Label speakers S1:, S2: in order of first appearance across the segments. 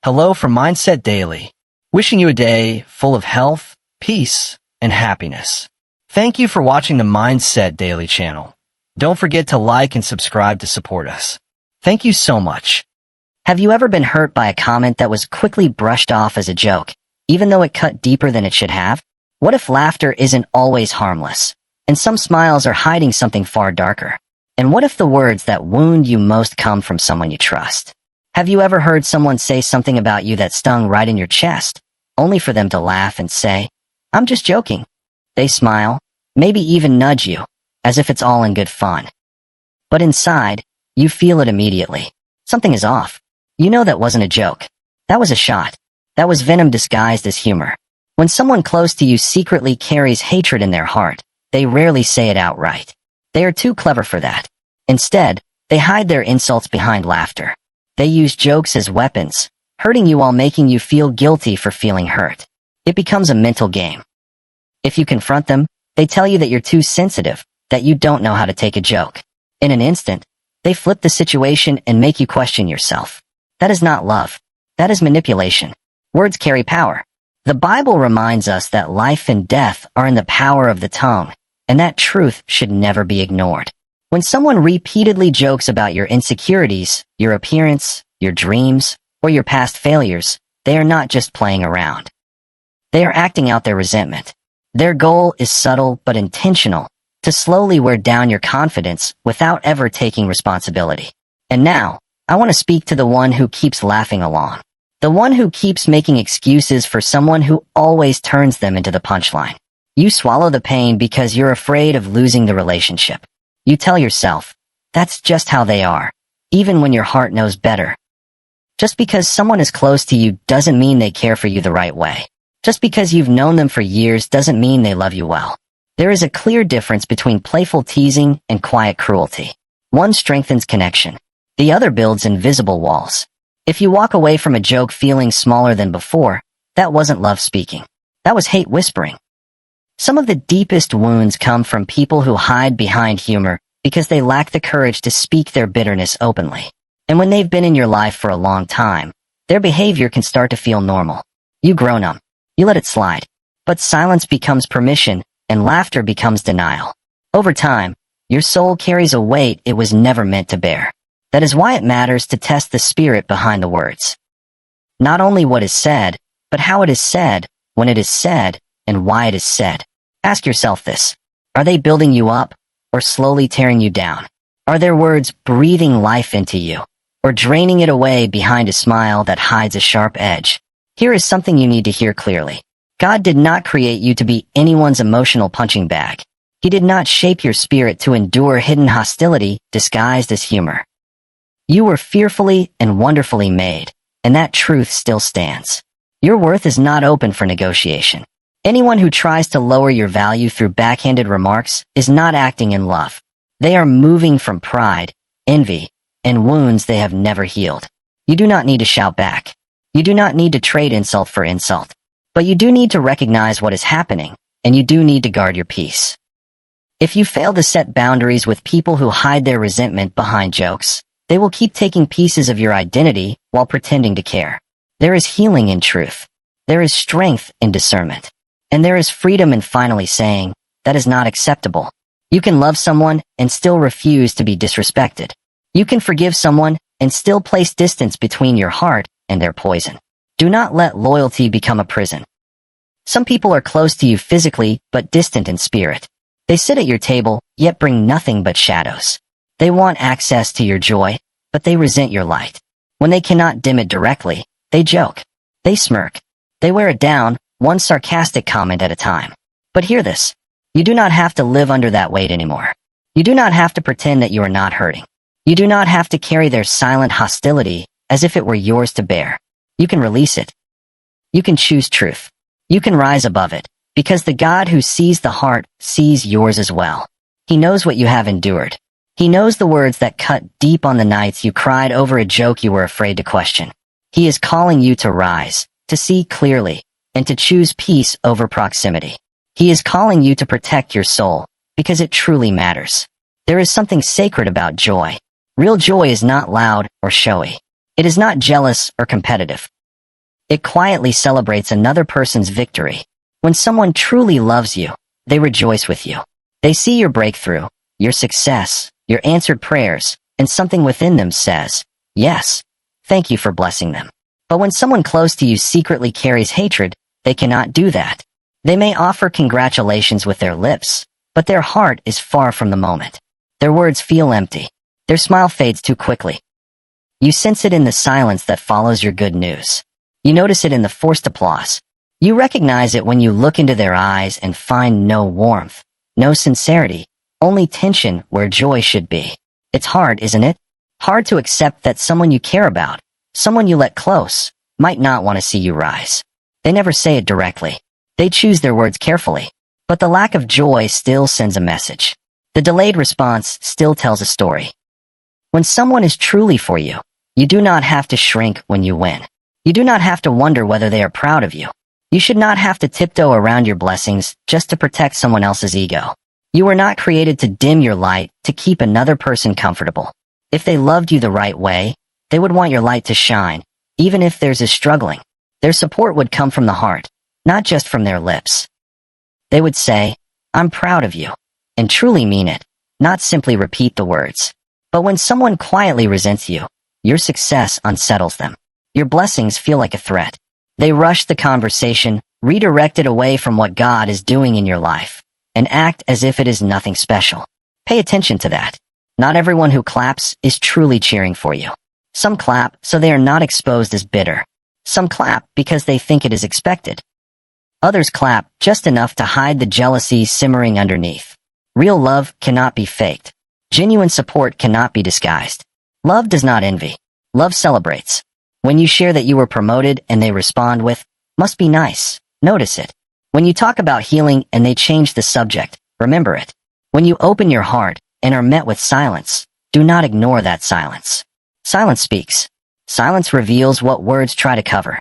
S1: Hello from Mindset Daily, wishing you a day full of health, peace, and happiness. Thank you for watching the Mindset Daily channel. Don't forget to like and subscribe to support us. Thank you so much.
S2: Have you ever been hurt by a comment that was quickly brushed off as a joke, even though it cut deeper than it should have? What if laughter isn't always harmless, and some smiles are hiding something far darker? And what if the words that wound you most come from someone you trust? Have you ever heard someone say something about you that stung right in your chest, only for them to laugh and say, "I'm just joking"? They smile, maybe even nudge you, as if it's all in good fun. But inside, you feel it immediately. Something is off. You know that wasn't a joke. That was a shot. That was venom disguised as humor. When someone close to you secretly carries hatred in their heart, they rarely say it outright. They are too clever for that. Instead, they hide their insults behind laughter. They use jokes as weapons, hurting you while making you feel guilty for feeling hurt. It becomes a mental game. If you confront them, they tell you that you're too sensitive, that you don't know how to take a joke. In an instant, they flip the situation and make you question yourself. That is not love. That is manipulation. Words carry power. The Bible reminds us that life and death are in the power of the tongue, and that truth should never be ignored. When someone repeatedly jokes about your insecurities, your appearance, your dreams, or your past failures, they are not just playing around. They are acting out their resentment. Their goal is subtle but intentional, to slowly wear down your confidence without ever taking responsibility. And now, I want to speak to the one who keeps laughing along. The one who keeps making excuses for someone who always turns them into the punchline. You swallow the pain because you're afraid of losing the relationship. You tell yourself, that's just how they are, even when your heart knows better. Just because someone is close to you doesn't mean they care for you the right way. Just because you've known them for years doesn't mean they love you well. There is a clear difference between playful teasing and quiet cruelty. One strengthens connection. The other builds invisible walls. If you walk away from a joke feeling smaller than before, that wasn't love speaking. That was hate whispering. Some of the deepest wounds come from people who hide behind humor because they lack the courage to speak their bitterness openly. And when they've been in your life for a long time, their behavior can start to feel normal. You grow numb. You let it slide. But silence becomes permission, and laughter becomes denial. Over time, your soul carries a weight it was never meant to bear. That is why it matters to test the spirit behind the words. Not only what is said, but how it is said, when it is said, and why it is said. Ask yourself this. Are they building you up, or slowly tearing you down? Are their words breathing life into you, or draining it away behind a smile that hides a sharp edge? Here is something you need to hear clearly. God did not create you to be anyone's emotional punching bag. He did not shape your spirit to endure hidden hostility disguised as humor. You were fearfully and wonderfully made, and that truth still stands. Your worth is not open for negotiation. Anyone who tries to lower your value through backhanded remarks is not acting in love. They are moving from pride, envy, and wounds they have never healed. You do not need to shout back. You do not need to trade insult for insult. But you do need to recognize what is happening, and you do need to guard your peace. If you fail to set boundaries with people who hide their resentment behind jokes, they will keep taking pieces of your identity while pretending to care. There is healing in truth. There is strength in discernment. And there is freedom in finally saying, that is not acceptable. You can love someone and still refuse to be disrespected. You can forgive someone and still place distance between your heart and their poison. Do not let loyalty become a prison. Some people are close to you physically but distant in spirit. They sit at your table, yet bring nothing but shadows. They want access to your joy, but they resent your light. When they cannot dim it directly, they joke. They smirk. They wear it down, one sarcastic comment at a time. But hear this. You do not have to live under that weight anymore. You do not have to pretend that you are not hurting. You do not have to carry their silent hostility as if it were yours to bear. You can release it. You can choose truth. You can rise above it, because the God who sees the heart sees yours as well. He knows what you have endured. He knows the words that cut deep on the nights you cried over a joke you were afraid to question. He is calling you to rise, to see clearly, and to choose peace over proximity. He is calling you to protect your soul, because it truly matters. There is something sacred about joy. Real joy is not loud or showy. It is not jealous or competitive. It quietly celebrates another person's victory. When someone truly loves you, they rejoice with you. They see your breakthrough, your success, your answered prayers, and something within them says, yes, thank you for blessing them. But when someone close to you secretly carries hatred, they cannot do that. They may offer congratulations with their lips, but their heart is far from the moment. Their words feel empty. Their smile fades too quickly. You sense it in the silence that follows your good news. You notice it in the forced applause. You recognize it when you look into their eyes and find no warmth, no sincerity, only tension where joy should be. It's hard, isn't it? Hard to accept that someone you care about, someone you let close, might not want to see you rise. They never say it directly. They choose their words carefully. But the lack of joy still sends a message. The delayed response still tells a story. When someone is truly for you, you do not have to shrink when you win. You do not have to wonder whether they are proud of you. You should not have to tiptoe around your blessings just to protect someone else's ego. You were not created to dim your light to keep another person comfortable. If they loved you the right way, they would want your light to shine, even if theirs is struggling. Their support would come from the heart, not just from their lips. They would say, I'm proud of you, and truly mean it, not simply repeat the words. But when someone quietly resents you, your success unsettles them. Your blessings feel like a threat. They rush the conversation, redirect it away from what God is doing in your life, and act as if it is nothing special. Pay attention to that. Not everyone who claps is truly cheering for you. Some clap so they are not exposed as bitter. Some clap because they think it is expected. Others clap just enough to hide the jealousy simmering underneath. Real love cannot be faked. Genuine support cannot be disguised. Love does not envy. Love celebrates. When you share that you were promoted and they respond with, must be nice, notice it. When you talk about healing and they change the subject, remember it. When you open your heart and are met with silence, do not ignore that silence. Silence speaks. Silence reveals what words try to cover.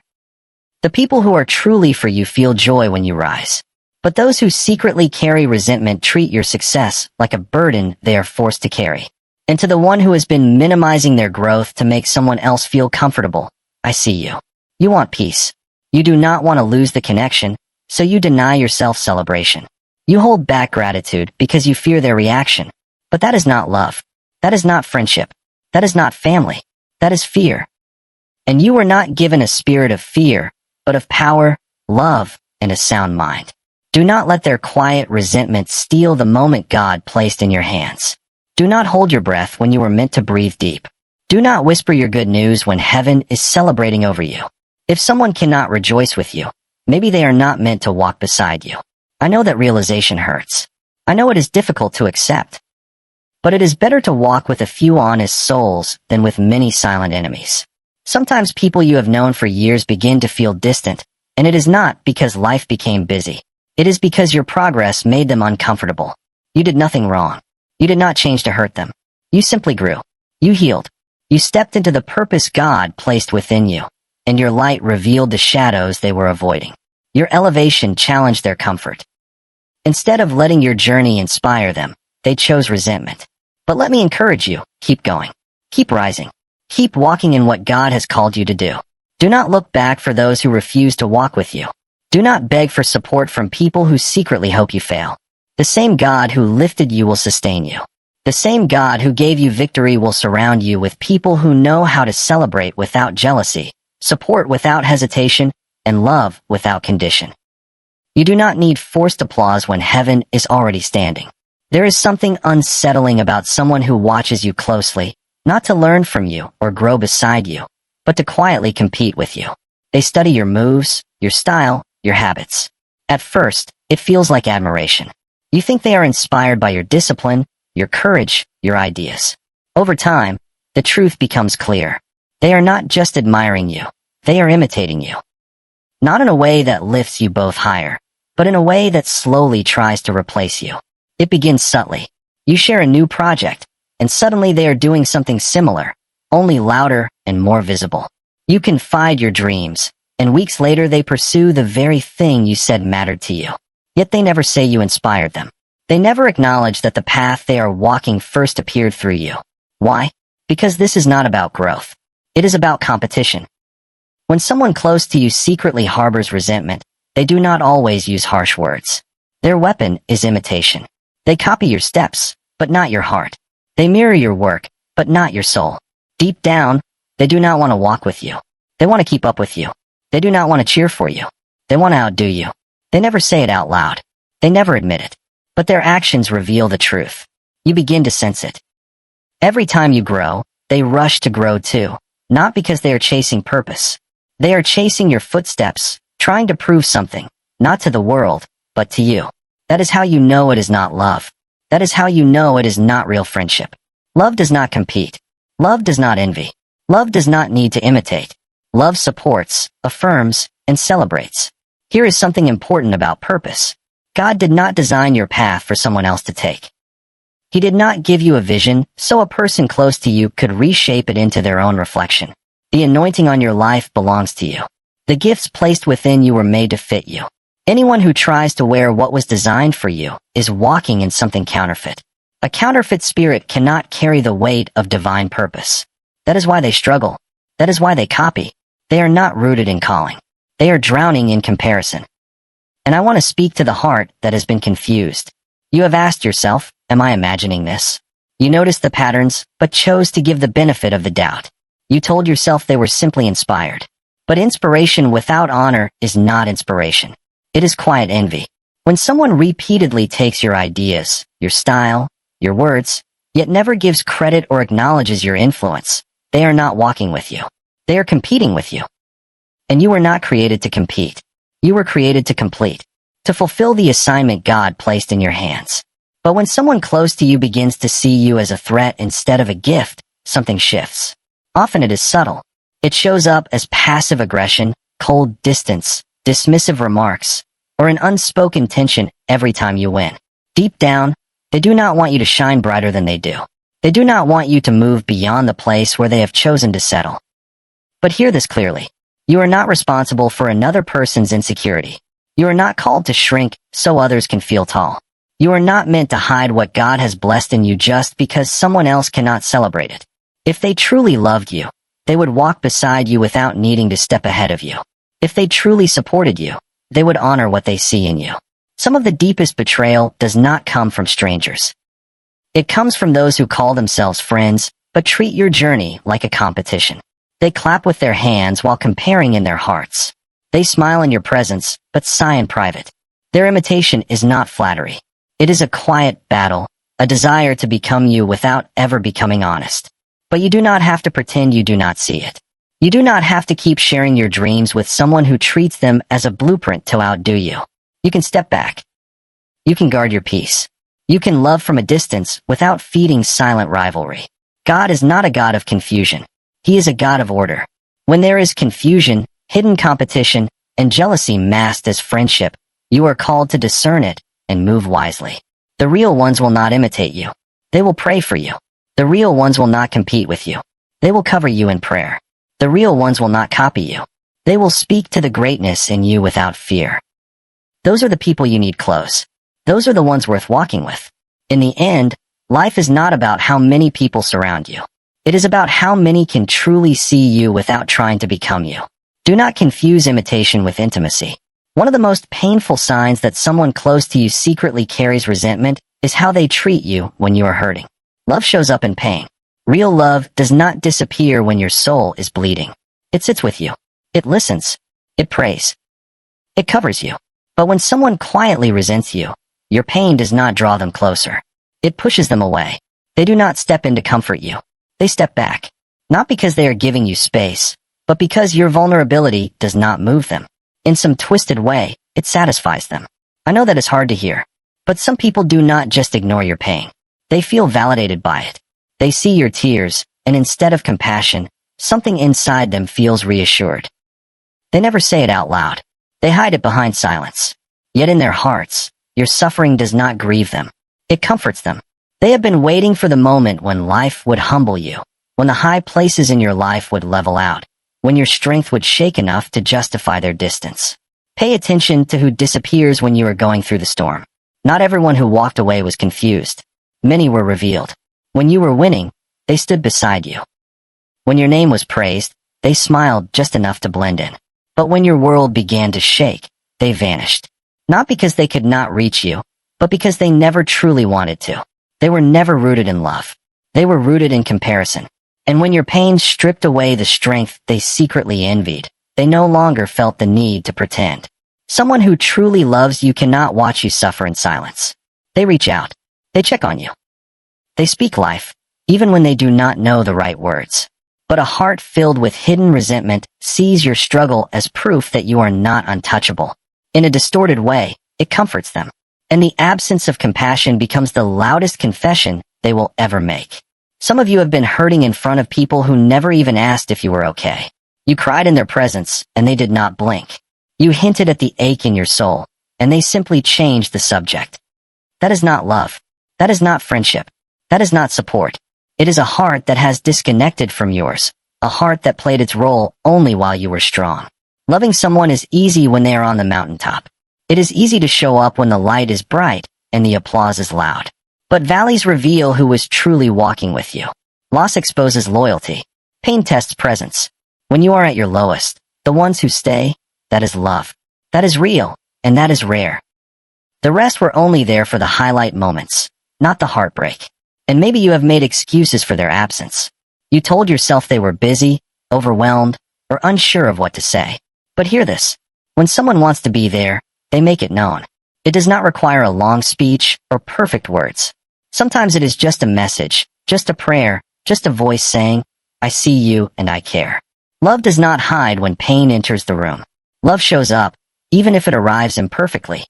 S2: The people who are truly for you feel joy when you rise. But those who secretly carry resentment treat your success like a burden they are forced to carry. And to the one who has been minimizing their growth to make someone else feel comfortable, I see you. You want peace. You do not want to lose the connection, so you deny yourself celebration. You hold back gratitude because you fear their reaction. But that is not love. That is not friendship. That is not family. That is fear. And you were not given a spirit of fear, but of power, love, and a sound mind. Do not let their quiet resentment steal the moment God placed in your hands. Do not hold your breath when you were meant to breathe deep. Do not whisper your good news when heaven is celebrating over you. If someone cannot rejoice with you, maybe they are not meant to walk beside you. I know that realization hurts. I know it is difficult to accept. But it is better to walk with a few honest souls than with many silent enemies. Sometimes people you have known for years begin to feel distant, and it is not because life became busy. It is because your progress made them uncomfortable. You did nothing wrong. You did not change to hurt them. You simply grew. You healed. You stepped into the purpose God placed within you, and your light revealed the shadows they were avoiding. Your elevation challenged their comfort. Instead of letting your journey inspire them, they chose resentment. But let me encourage you, keep going. Keep rising. Keep walking in what God has called you to do. Do not look back for those who refuse to walk with you. Do not beg for support from people who secretly hope you fail. The same God who lifted you will sustain you. The same God who gave you victory will surround you with people who know how to celebrate without jealousy, support without hesitation, and love without condition. You do not need forced applause when heaven is already standing. There is something unsettling about someone who watches you closely, not to learn from you or grow beside you, but to quietly compete with you. They study your moves, your style, your habits. At first, it feels like admiration. You think they are inspired by your discipline, your courage, your ideas. Over time, the truth becomes clear. They are not just admiring you, they are imitating you. Not in a way that lifts you both higher, but in a way that slowly tries to replace you. It begins subtly. You share a new project, and suddenly they are doing something similar, only louder and more visible. You confide your dreams, and weeks later they pursue the very thing you said mattered to you. Yet they never say you inspired them. They never acknowledge that the path they are walking first appeared through you. Why? Because this is not about growth. It is about competition. When someone close to you secretly harbors resentment, they do not always use harsh words. Their weapon is imitation. They copy your steps, but not your heart. They mirror your work, but not your soul. Deep down, they do not want to walk with you. They want to keep up with you. They do not want to cheer for you. They want to outdo you. They never say it out loud. They never admit it. But their actions reveal the truth. You begin to sense it. Every time you grow, they rush to grow too. Not because they are chasing purpose. They are chasing your footsteps, trying to prove something, not to the world, but to you. That is how you know it is not love. That is how you know it is not real friendship. Love does not compete. Love does not envy. Love does not need to imitate. Love supports, affirms, and celebrates. Here is something important about purpose. God did not design your path for someone else to take. He did not give you a vision so a person close to you could reshape it into their own reflection. The anointing on your life belongs to you. The gifts placed within you were made to fit you. Anyone who tries to wear what was designed for you is walking in something counterfeit. A counterfeit spirit cannot carry the weight of divine purpose. That is why they struggle. That is why they copy. They are not rooted in calling. They are drowning in comparison. And I want to speak to the heart that has been confused. You have asked yourself, am I imagining this? You noticed the patterns, but chose to give the benefit of the doubt. You told yourself they were simply inspired. But inspiration without honor is not inspiration. It is quiet envy. When someone repeatedly takes your ideas, your style, your words, yet never gives credit or acknowledges your influence, they are not walking with you. They are competing with you. And you were not created to compete. You were created to complete, to fulfill the assignment God placed in your hands. But when someone close to you begins to see you as a threat instead of a gift, something shifts. Often it is subtle. It shows up as passive aggression, cold distance, dismissive remarks, or an unspoken tension every time you win. Deep down, they do not want you to shine brighter than they do. They do not want you to move beyond the place where they have chosen to settle. But hear this clearly. You are not responsible for another person's insecurity. You are not called to shrink so others can feel tall. You are not meant to hide what God has blessed in you just because someone else cannot celebrate it. If they truly loved you, they would walk beside you without needing to step ahead of you. If they truly supported you, they would honor what they see in you. Some of the deepest betrayal does not come from strangers. It comes from those who call themselves friends, but treat your journey like a competition. They clap with their hands while comparing in their hearts. They smile in your presence, but sigh in private. Their imitation is not flattery. It is a quiet battle, a desire to become you without ever becoming honest. But you do not have to pretend you do not see it. You do not have to keep sharing your dreams with someone who treats them as a blueprint to outdo you. You can step back. You can guard your peace. You can love from a distance without feeding silent rivalry. God is not a God of confusion. He is a God of order. When there is confusion, hidden competition, and jealousy masked as friendship, you are called to discern it and move wisely. The real ones will not imitate you. They will pray for you. The real ones will not compete with you. They will cover you in prayer. The real ones will not copy you. They will speak to the greatness in you without fear. Those are the people you need close. Those are the ones worth walking with. In the end, life is not about how many people surround you. It is about how many can truly see you without trying to become you. Do not confuse imitation with intimacy. One of the most painful signs that someone close to you secretly carries resentment is how they treat you when you are hurting. Love shows up in pain. Real love does not disappear when your soul is bleeding. It sits with you. It listens. It prays. It covers you. But when someone quietly resents you, your pain does not draw them closer. It pushes them away. They do not step in to comfort you. They step back. Not because they are giving you space, but because your vulnerability does not move them. In some twisted way, it satisfies them. I know that is hard to hear. But some people do not just ignore your pain. They feel validated by it. They see your tears, and instead of compassion, something inside them feels reassured. They never say it out loud. They hide it behind silence. Yet in their hearts, your suffering does not grieve them. It comforts them. They have been waiting for the moment when life would humble you, when the high places in your life would level out, when your strength would shake enough to justify their distance. Pay attention to who disappears when you are going through the storm. Not everyone who walked away was confused. Many were revealed. When you were winning, they stood beside you. When your name was praised, They smiled just enough to blend in. But when your world began to shake, they vanished. Not because they could not reach you, but because they never truly wanted to. They were never rooted in love. They were rooted in comparison. And when your pain stripped away the strength they secretly envied, they no longer felt the need to pretend. Someone who truly loves you cannot watch you suffer in silence. They reach out. They check on you. They speak life, even when they do not know the right words. But a heart filled with hidden resentment sees your struggle as proof that you are not untouchable. In a distorted way, it comforts them. And the absence of compassion becomes the loudest confession they will ever make. Some of you have been hurting in front of people who never even asked if you were okay. You cried in their presence, and they did not blink. You hinted at the ache in your soul, and they simply changed the subject. That is not love. That is not friendship. That is not support. It is a heart that has disconnected from yours, a heart that played its role only while you were strong. Loving someone is easy when they are on the mountaintop. It is easy to show up when the light is bright and the applause is loud. But valleys reveal who is truly walking with you. Loss exposes loyalty. Pain tests presence. When you are at your lowest, the ones who stay, that is love. That is real, and that is rare. The rest were only there for the highlight moments, not the heartbreak. And maybe you have made excuses for their absence. You told yourself they were busy, overwhelmed, or unsure of what to say. But hear this. When someone wants to be there, they make it known. It does not require a long speech or perfect words. Sometimes it is just a message, just a prayer, just a voice saying, I see you and I care. Love does not hide when pain enters the room. Love shows up, even if it arrives imperfectly.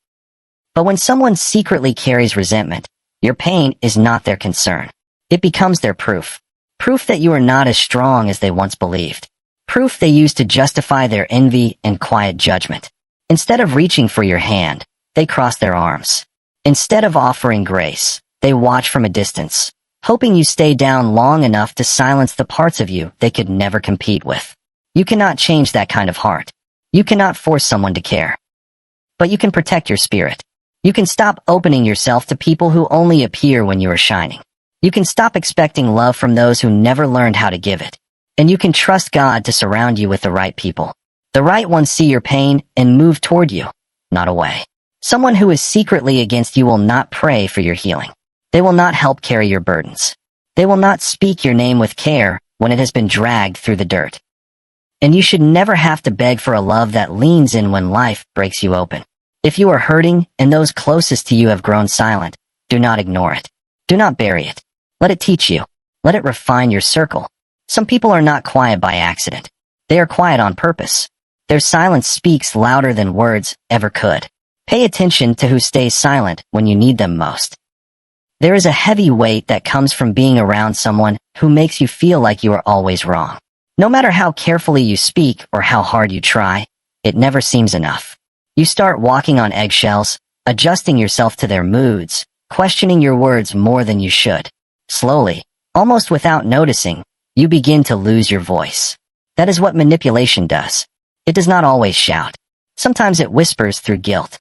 S2: But when someone secretly carries resentment, your pain is not their concern. It becomes their proof. Proof that you are not as strong as they once believed. Proof they use to justify their envy and quiet judgment. Instead of reaching for your hand, they cross their arms. Instead of offering grace, they watch from a distance, hoping you stay down long enough to silence the parts of you they could never compete with. You cannot change that kind of heart. You cannot force someone to care. But you can protect your spirit. You can stop opening yourself to people who only appear when you are shining. You can stop expecting love from those who never learned how to give it. And you can trust God to surround you with the right people. The right ones see your pain and move toward you, not away. Someone who is secretly against you will not pray for your healing. They will not help carry your burdens. They will not speak your name with care when it has been dragged through the dirt. And you should never have to beg for a love that leans in when life breaks you open. If you are hurting and those closest to you have grown silent, do not ignore it. Do not bury it. Let it teach you. Let it refine your circle. Some people are not quiet by accident. They are quiet on purpose. Their silence speaks louder than words ever could. Pay attention to who stays silent when you need them most. There is a heavy weight that comes from being around someone who makes you feel like you are always wrong. No matter how carefully you speak or how hard you try, it never seems enough. You start walking on eggshells, adjusting yourself to their moods, questioning your words more than you should. Slowly, almost without noticing, you begin to lose your voice. That is what manipulation does. It does not always shout. Sometimes it whispers through guilt.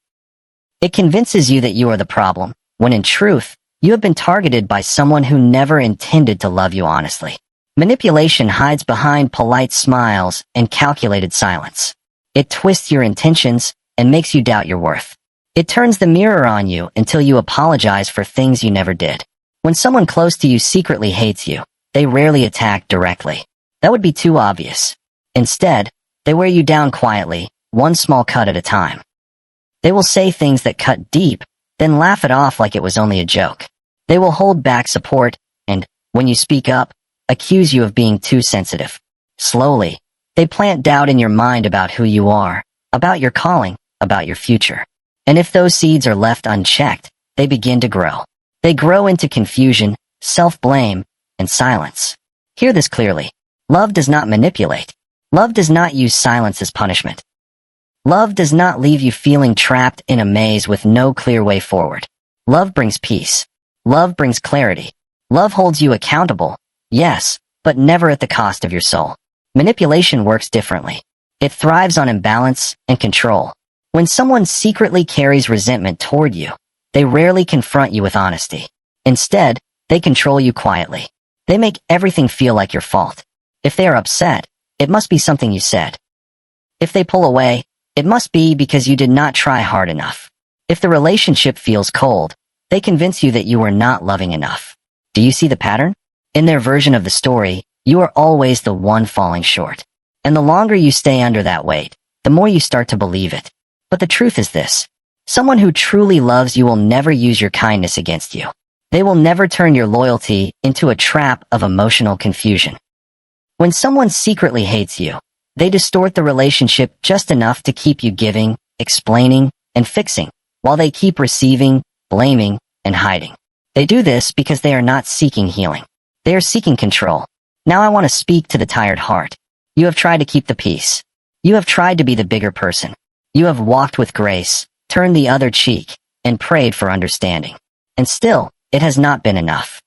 S2: It convinces you that you are the problem, when in truth, you have been targeted by someone who never intended to love you honestly. Manipulation hides behind polite smiles and calculated silence. It twists your intentions and makes you doubt your worth. It turns the mirror on you until you apologize for things you never did. When someone close to you secretly hates you, they rarely attack directly. That would be too obvious. Instead, they wear you down quietly, one small cut at a time. They will say things that cut deep, then laugh it off like it was only a joke. They will hold back support, and, when you speak up, accuse you of being too sensitive. Slowly, they plant doubt in your mind about who you are, about your calling, about your future. And if those seeds are left unchecked, they begin to grow. They grow into confusion, self-blame, and silence. Hear this clearly. Love does not manipulate. Love does not use silence as punishment. Love does not leave you feeling trapped in a maze with no clear way forward. Love brings peace. Love brings clarity. Love holds you accountable, yes, but never at the cost of your soul. Manipulation works differently. It thrives on imbalance and control. When someone secretly carries resentment toward you, they rarely confront you with honesty. Instead, they control you quietly. They make everything feel like your fault. If they are upset, it must be something you said. If they pull away, it must be because you did not try hard enough. If the relationship feels cold, they convince you that you were not loving enough. Do you see the pattern? In their version of the story, you are always the one falling short. And the longer you stay under that weight, the more you start to believe it. But the truth is this. Someone who truly loves you will never use your kindness against you. They will never turn your loyalty into a trap of emotional confusion. When someone secretly hates you, they distort the relationship just enough to keep you giving, explaining, and fixing, while they keep receiving, blaming, and hiding. They do this because they are not seeking healing. They are seeking control. Now I want to speak to the tired heart. You have tried to keep the peace. You have tried to be the bigger person. You have walked with grace, turned the other cheek, and prayed for understanding. And still, it has not been enough.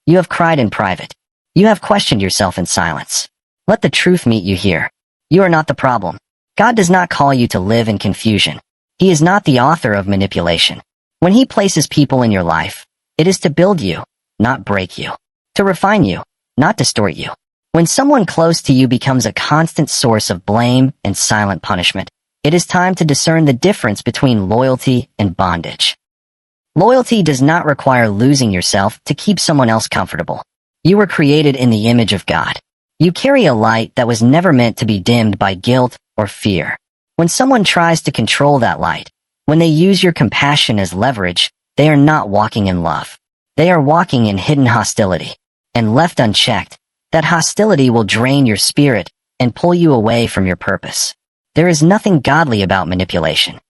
S2: You have cried in private. You have questioned yourself in silence. Let the truth meet you here. You are not the problem. God does not call you to live in confusion. He is not the author of manipulation. When He places people in your life, it is to build you, not break you. To refine you, not distort you. When someone close to you becomes a constant source of blame and silent punishment, it is time to discern the difference between loyalty and bondage. Loyalty does not require losing yourself to keep someone else comfortable. You were created in the image of God. You carry a light that was never meant to be dimmed by guilt or fear. When someone tries to control that light, when they use your compassion as leverage, they are not walking in love. They are walking in hidden hostility. And left unchecked, that hostility will drain your spirit and pull you away from your purpose. There is nothing godly about manipulation.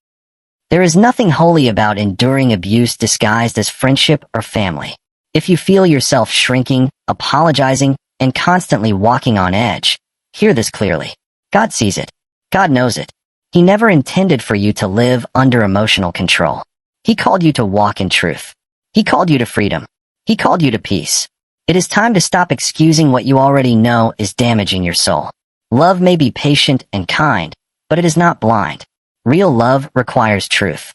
S2: There is nothing holy about enduring abuse disguised as friendship or family. If you feel yourself shrinking, apologizing, and constantly walking on edge, hear this clearly. God sees it. God knows it. He never intended for you to live under emotional control. He called you to walk in truth. He called you to freedom. He called you to peace. It is time to stop excusing what you already know is damaging your soul. Love may be patient and kind, but it is not blind. Real love requires truth.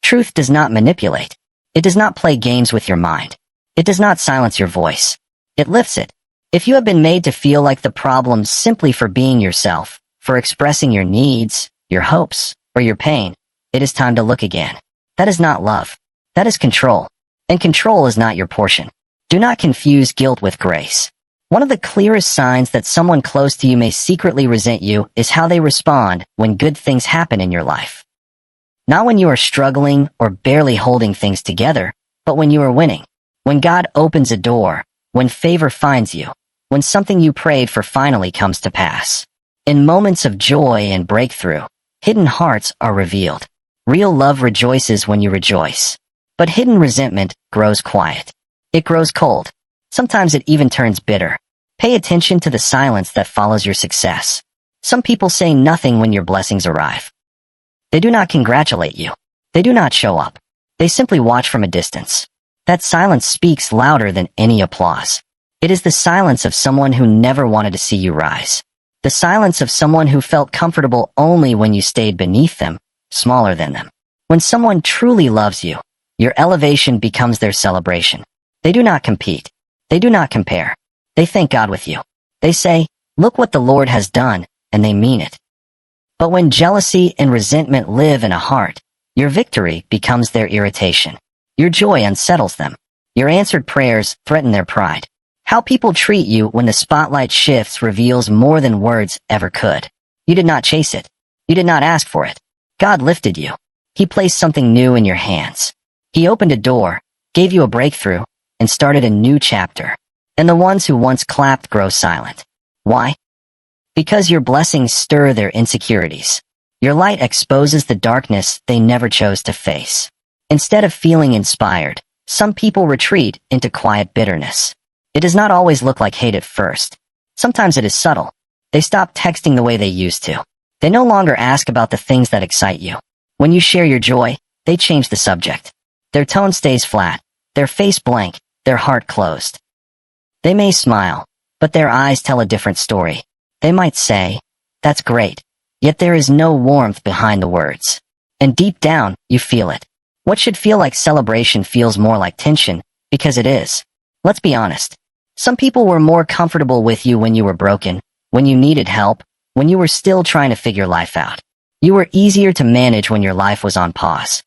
S2: Truth does not manipulate. It does not play games with your mind. It does not silence your voice. It lifts it. If you have been made to feel like the problem simply for being yourself, for expressing your needs, your hopes, or your pain, it is time to look again. That is not love. That is control. And control is not your portion. Do not confuse guilt with grace. One of the clearest signs that someone close to you may secretly resent you is how they respond when good things happen in your life. Not when you are struggling or barely holding things together, but when you are winning. When God opens a door, when favor finds you, when something you prayed for finally comes to pass. In moments of joy and breakthrough, hidden hearts are revealed. Real love rejoices when you rejoice. But hidden resentment grows quiet. It grows cold. Sometimes it even turns bitter. Pay attention to the silence that follows your success. Some people say nothing when your blessings arrive. They do not congratulate you. They do not show up. They simply watch from a distance. That silence speaks louder than any applause. It is the silence of someone who never wanted to see you rise. The silence of someone who felt comfortable only when you stayed beneath them, smaller than them. When someone truly loves you, your elevation becomes their celebration. They do not compete. They do not compare. They thank God with you. They say, "Look what the Lord has done," and they mean it. But when jealousy and resentment live in a heart, your victory becomes their irritation. Your joy unsettles them. Your answered prayers threaten their pride. How people treat you when the spotlight shifts reveals more than words ever could. You did not chase it. You did not ask for it. God lifted you. He placed something new in your hands. He opened a door, gave you a breakthrough, and started a new chapter. And the ones who once clapped grow silent. Why? Because your blessings stir their insecurities. Your light exposes the darkness they never chose to face. Instead of feeling inspired, some people retreat into quiet bitterness. It does not always look like hate at first. Sometimes it is subtle. They stop texting the way they used to. They no longer ask about the things that excite you. When you share your joy, they change the subject. Their tone stays flat, their face blank, their heart closed. They may smile, but their eyes tell a different story. They might say, "That's great," yet there is no warmth behind the words. And deep down, you feel it. What should feel like celebration feels more like tension, because it is. Let's be honest. Some people were more comfortable with you when you were broken, when you needed help, when you were still trying to figure life out. You were easier to manage when your life was on pause.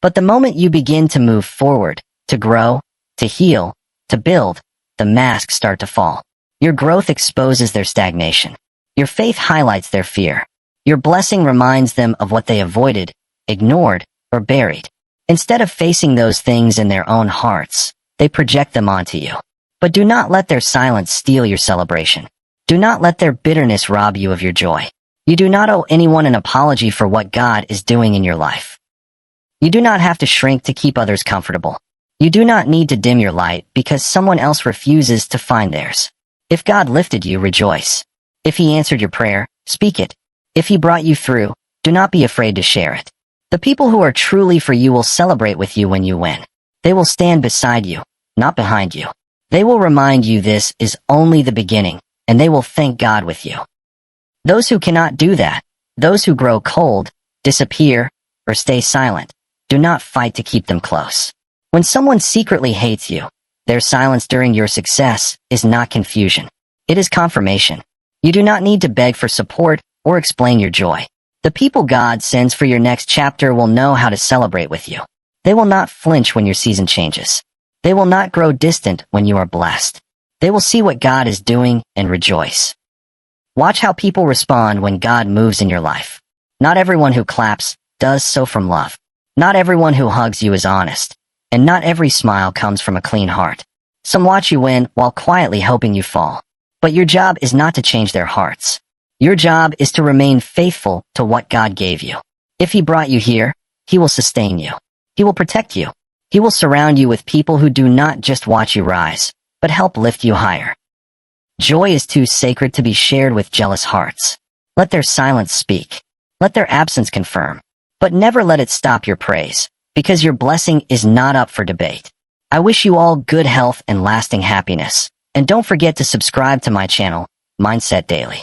S2: But the moment you begin to move forward, to grow, to heal, to build, the masks start to fall. Your growth exposes their stagnation. Your faith highlights their fear. Your blessing reminds them of what they avoided, ignored, or buried. Instead of facing those things in their own hearts, they project them onto you. But do not let their silence steal your celebration. Do not let their bitterness rob you of your joy. You do not owe anyone an apology for what God is doing in your life. You do not have to shrink to keep others comfortable. You do not need to dim your light because someone else refuses to find theirs. If God lifted you, rejoice. If He answered your prayer, speak it. If He brought you through, do not be afraid to share it. The people who are truly for you will celebrate with you when you win. They will stand beside you, not behind you. They will remind you this is only the beginning, and they will thank God with you. Those who cannot do that, those who grow cold, disappear, or stay silent, do not fight to keep them close. When someone secretly hates you, their silence during your success is not confusion. It is confirmation. You do not need to beg for support or explain your joy. The people God sends for your next chapter will know how to celebrate with you. They will not flinch when your season changes. They will not grow distant when you are blessed. They will see what God is doing and rejoice. Watch how people respond when God moves in your life. Not everyone who claps does so from love. Not everyone who hugs you is honest. And not every smile comes from a clean heart. Some watch you win while quietly hoping you fall. But your job is not to change their hearts. Your job is to remain faithful to what God gave you. If He brought you here, He will sustain you. He will protect you. He will surround you with people who do not just watch you rise, but help lift you higher. Joy is too sacred to be shared with jealous hearts. Let their silence speak. Let their absence confirm. But never let it stop your praise, because your blessing is not up for debate. I wish you all good health and lasting happiness. And don't forget to subscribe to my channel, Mindset Daily.